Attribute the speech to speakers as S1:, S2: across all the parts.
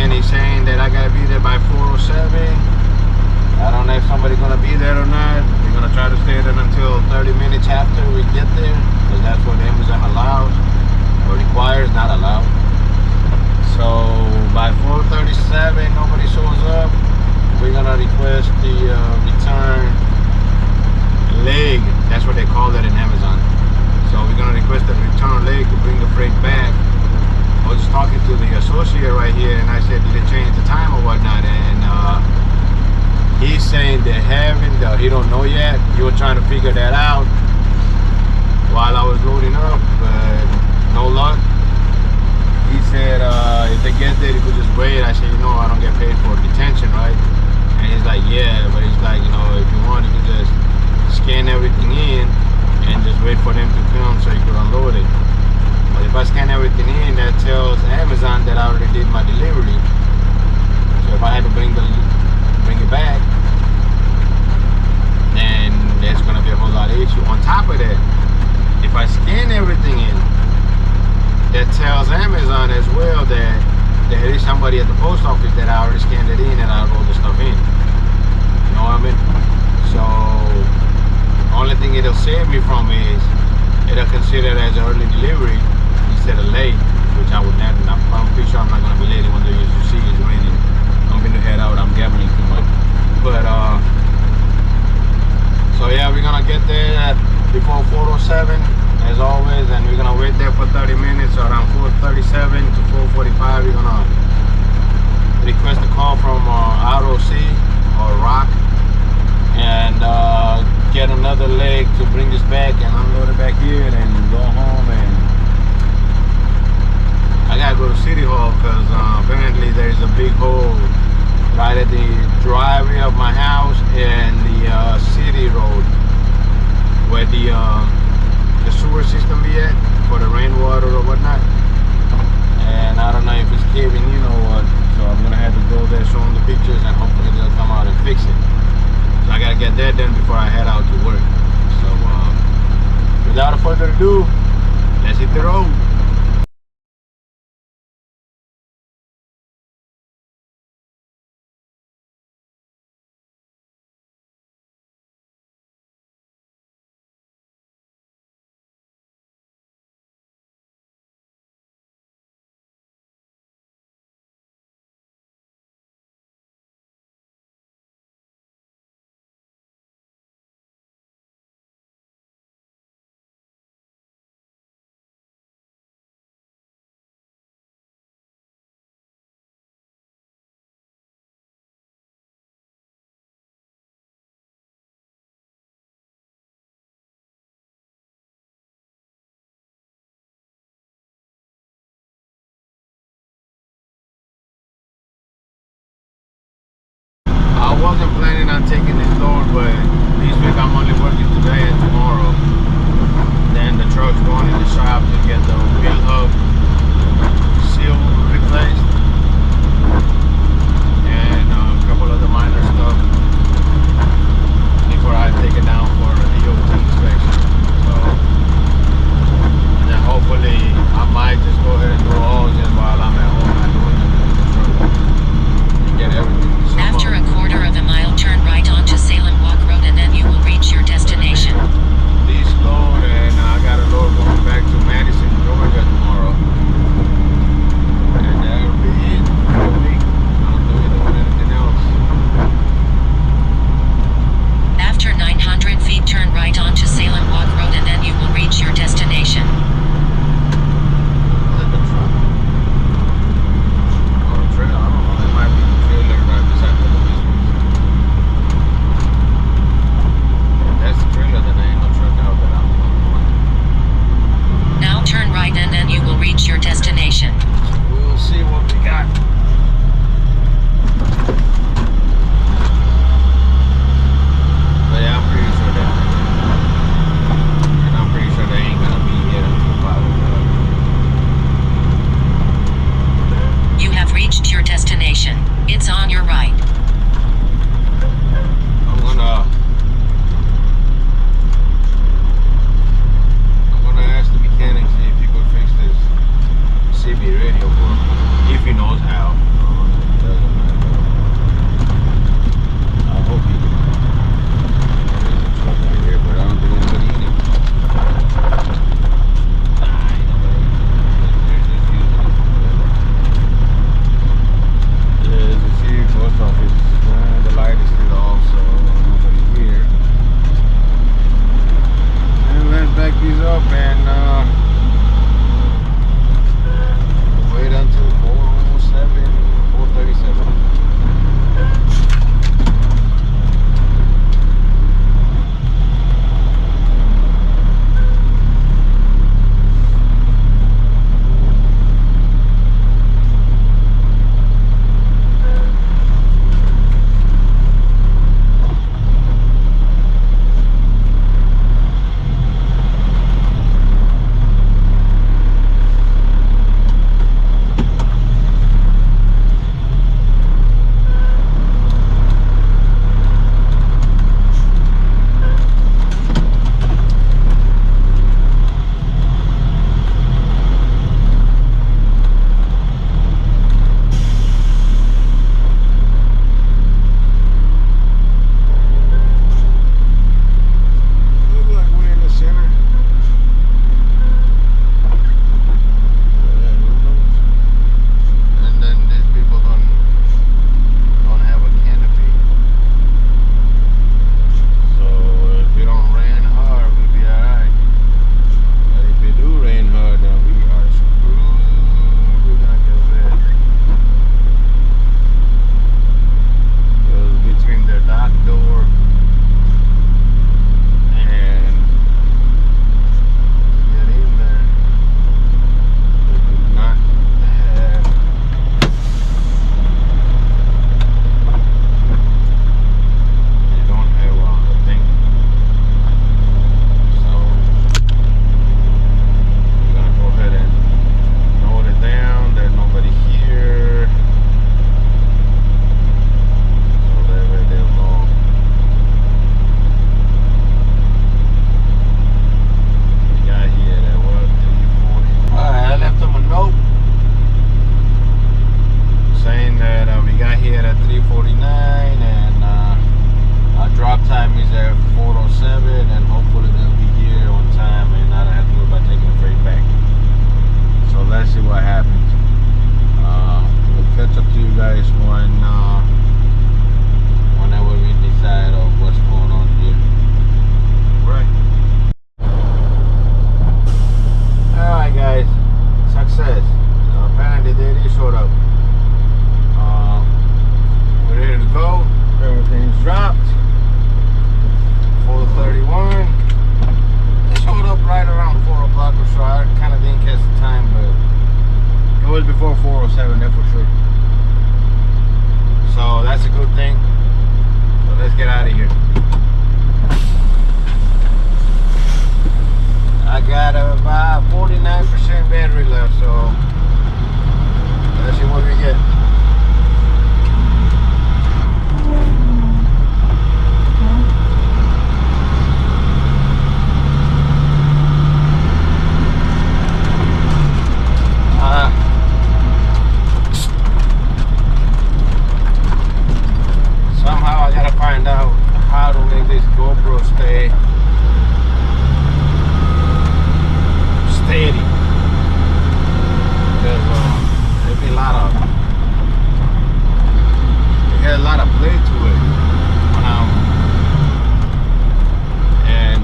S1: and he's saying that I gotta be there by 4:07. I don't know if somebody's gonna be there or not. We're gonna try to stay there until 30 minutes after we get there, because that's what Amazon allows or requires, not allowed. So by 4:37, nobody shows up. We're gonna request the return leg. That's what they call it in Amazon. So we're gonna request the return leg to bring the freight back. I was just talking to the associate right here, and I said, did they change the time or whatnot? And he's saying they haven't. He don't know yet. He was trying to figure that out while I was loading up, but no luck. He said if they get there, you could just wait. I said, I don't get paid for detention, right? And he's like, yeah, but he's like, if you want, you can just scan everything in and just wait for them to come so you can unload it. But if I scan everything in, that tells Amazon that I already did my delivery. So if I had to bring it back, then there's gonna be a whole lot of issue. On top of that, if I scan everything in, that tells Amazon as well that there is somebody at the post office that I already scanned it in and I wrote the stuff in. You know what I mean? So only thing it'll save me from is it'll consider it as an early delivery instead of late, which I would never. I'm pretty sure I'm not gonna be late even though you see it's raining. I'm gonna head out. I'm gambling too much. But so yeah, we're gonna get there before 4:07 as always, and we're gonna wait there for 30 minutes. So around 4:37 to 4:45, we're gonna request a call from ROC or ROC and get another leg to bring this back and unload it back here and go home. And I gotta go to City Hall because apparently there's a big hole right at the driveway of my house and the city road where the sewer system be at for the rainwater or whatnot. And I don't know if it's caving in or what, so I'm gonna have to go there, show them the pictures, and hopefully they'll come out and fix it. So I gotta get that done before I head out to work. So without further ado, let's hit the road. I wasn't planning on taking this load, but this week I'm only working today and tomorrow. Then the truck's going in the shop to get the wheel hub seal replaced and a couple other minor stuff before I take it down for a DOT inspection. So, and then hopefully I might just go ahead and do all just while I'm at home not doing it in the truck and get everything.
S2: After a quarter of a mile, turn right onto Salem Walk Road and then you will reach your destination.
S1: This load, and I got a load going back to Madison, Georgia tomorrow. And that'll be it'll stay steady. Because there'll be a lot of, it has a lot of play to it. And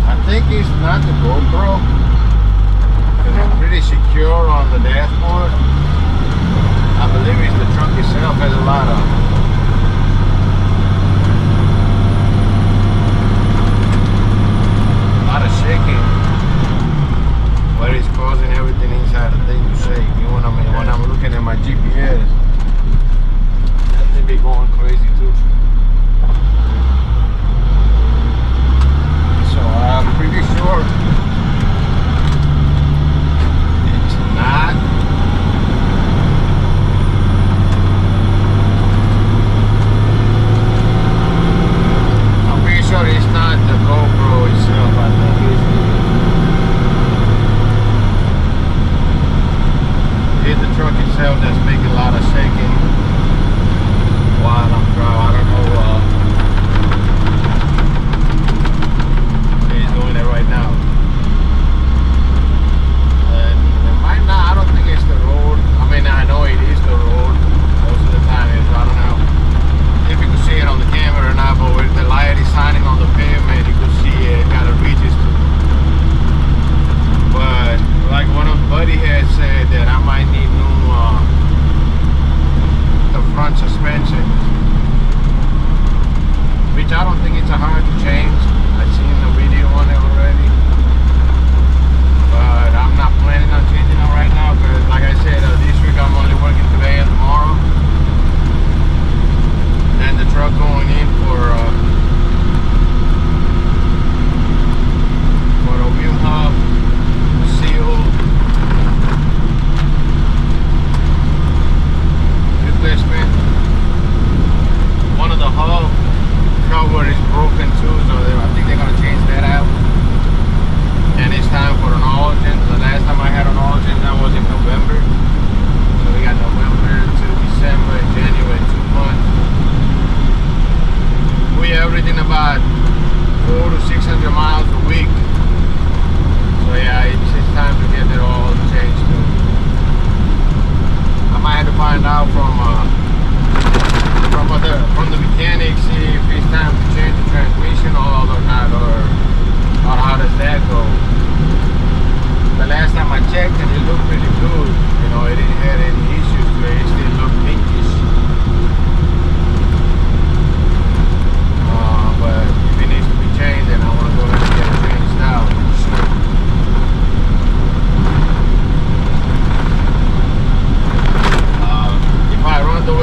S1: I think it's not the GoPro, because it's pretty secure on the dashboard. I believe it's the truck itself has a lot of shaking, but it's causing everything inside the thing to shake. You know what I mean? When I'm looking at my GPS, that thing be going crazy too. So I'm pretty sure it's not. I'm pretty sure it's not the GoPro itself. I think it's the truck itself that's making a lot of shaking while I'm driving. I don't know. He's doing it right now. And it might not. I don't think it's the road. I mean, I know it is the road. Most of the time, I don't know if you can see it on the camera or not. But with the light is shining on the pavement, you can see it got a reaches to. But like one of buddy had said that I might need new the front suspension, which I don't think it's a hard to change. I've seen the video on it already, but I'm not planning on changing it right now because, like I said, this week I'm only working today and tomorrow. Then the truck going in for a wheel hub, seal, replacement. One of the hub cover is broken too, so I think they're gonna change that out. And it's time for an oil change. The last time I had an oil change, that was in November. So we got November to December, January, 2 months. We averaging about 400 to 600 miles a week. So yeah, it's time to get it all changed too. I might have to find out from the mechanic, see if it's time to change the transmission oil or not, or how does that go. The last time I checked it, it looked pretty good. You know, it didn't have any issues to it. It still looked pinkish. But if it needs to be changed, then I want to go ahead and get it changed out. Sure. If I run the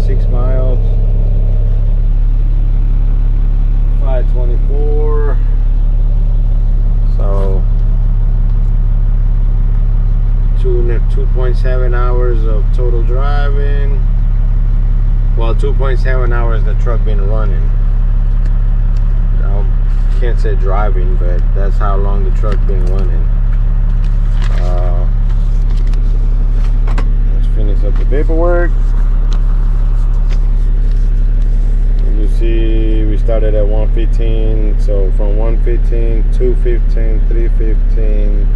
S1: 6 miles. 524. So 2.7 hours of total driving. Well, 2.7 hours the truck been running. I can't say driving, but that's how long the truck been running. Let's finish up the paperwork. And you see we started at 1:15, so from 1:15, 2:15, 3:15,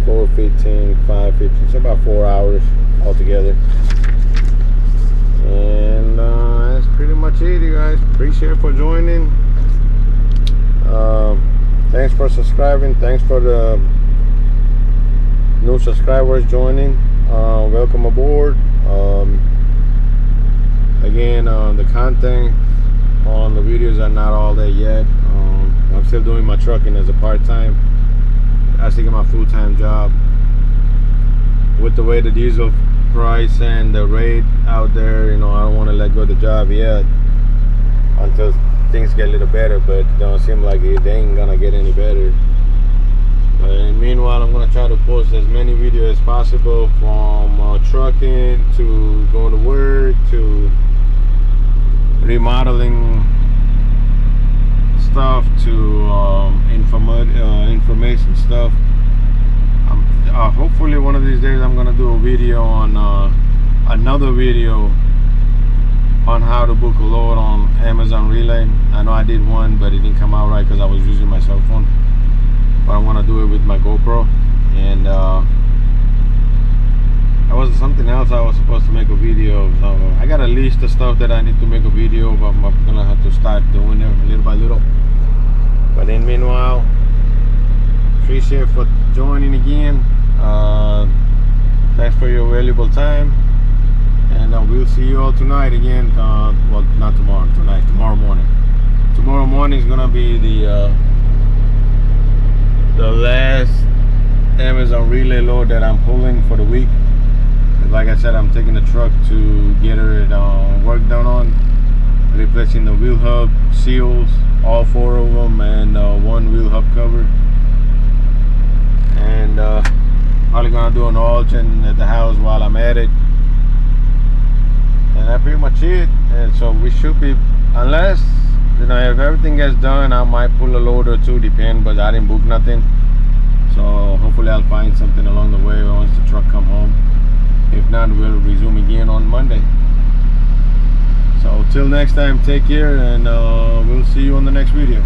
S1: 4:15, 5:15, so about 4 hours altogether. And that's pretty much it, you guys. Appreciate for joining. Thanks for subscribing. Thanks for the new subscribers joining. Welcome aboard. Again, the content on the videos are not all there yet. I'm still doing my trucking as a part-time. I still get my full-time job. With the way the diesel price and the rate out there, you know, I don't want to let go of the job yet until things get a little better, but it don't seem like they ain't gonna get any better. But meanwhile, I'm gonna try to post as many videos as possible, from trucking to going to work to remodeling stuff to information stuff. Hopefully one of these days I'm gonna do a video on another video on how to book a load on Amazon Relay. I know I did one, but it didn't come out right because I was using my cell phone. But I want to do it with my GoPro. And that was something else I was supposed to make a video of. I got a list of stuff that I need to make a video of. I'm gonna have to start doing it little by little. But in meanwhile, appreciate for joining again. Thanks for your valuable time, and we'll see you all tonight again. Well, not tomorrow, tonight, tomorrow morning. Tomorrow morning is gonna be the last Amazon Relay load that I'm pulling for the week. Like I said, I'm taking the truck to get her work done on, replacing the wheel hub seals, all 4 of them, and 1 wheel hub cover. And probably gonna do an oil change at the house while I'm at it. And that's pretty much it. And so we should be, unless, you know, if everything gets done, I might pull a load or two, depend, but I didn't book nothing. So hopefully I'll find something along the way once the truck come home. If not, we'll resume again on Monday. So till next time, take care, and we'll see you on the next video.